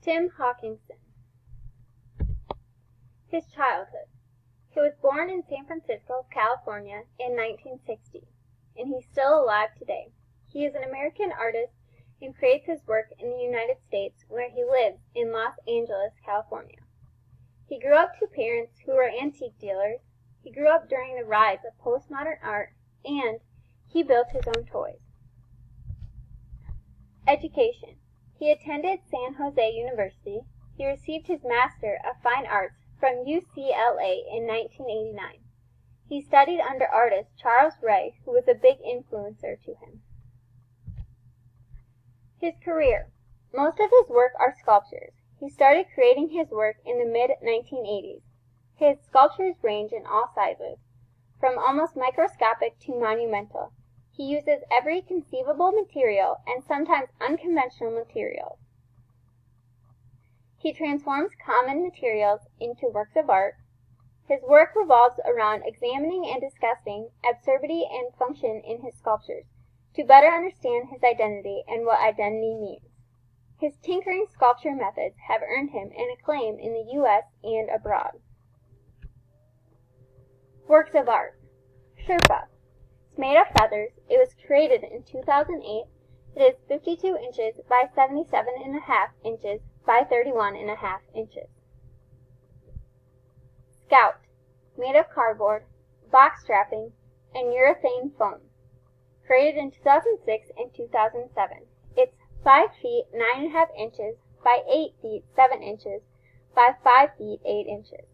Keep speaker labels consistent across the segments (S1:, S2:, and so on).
S1: Tim Hawkinson. His childhood. He was born in San Francisco, California in 1960, and he's still alive today. He is an American artist and creates his work in the United States, where he lives in Los Angeles, California. He grew up to parents who were antique dealers. He grew up during the rise of postmodern art, and he built his own toys. Education. He attended San Jose University. He received his Master of Fine Arts from UCLA in 1989. He studied under artist Charles Ray, who was a big influencer to him. His career. Most of his work are sculptures. He started creating his work in the mid-1980s. His sculptures range in all sizes, from almost microscopic to monumental. He uses every conceivable material and sometimes unconventional materials. He transforms common materials into works of art. His work revolves around examining and discussing absurdity and function in his sculptures to better understand his identity and what identity means. His tinkering sculpture methods have earned him an acclaim in the U.S. and abroad. Works of art. Sherpa. It's made of feathers. It was created in 2008. It is 52 inches by 77.5 inches by 31.5 inches. Scout. Made of cardboard, box strapping, and urethane foam. Created in 2006 and 2007. It's 5 feet 9.5 inches by 8 feet 7 inches by 5 feet 8 inches.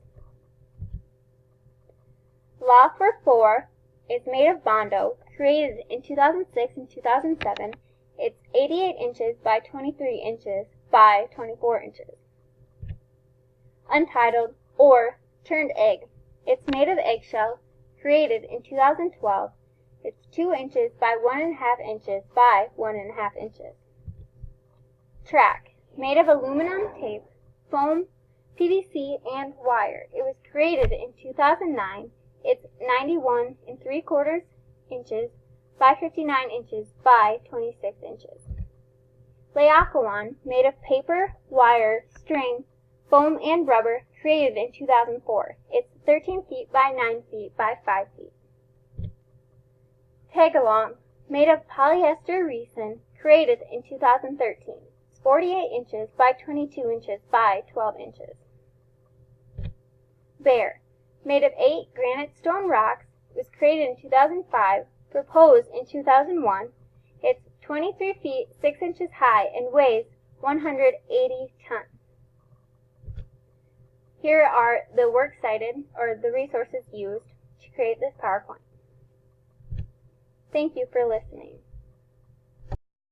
S1: Law for 4 is made of Bondo, created in 2006 and 2007. It's 88 inches by 23 inches by 24 inches. Untitled or Turned Egg. It's made of eggshell, created in 2012. It's 2 inches by 1.5 inches by 1.5 inches. Track. Made of aluminum tape, foam, PVC, and wire. It was created in 2009. It's 91 3/4 inches by 59 inches by 26 inches. Laocoon, made of paper, wire, string, foam, and rubber, created in 2004. It's 13 feet by 9 feet by 5 feet. Tagalong, made of polyester resin, created in 2013. It's 48 inches by 22 inches by 12 inches. Bear, made of 8 granite stone rocks, was created in 2005, proposed in 2001. It's 23 feet 6 inches high and weighs 180 tons. Here are the works cited, or the resources used, to create this PowerPoint. Thank you for listening.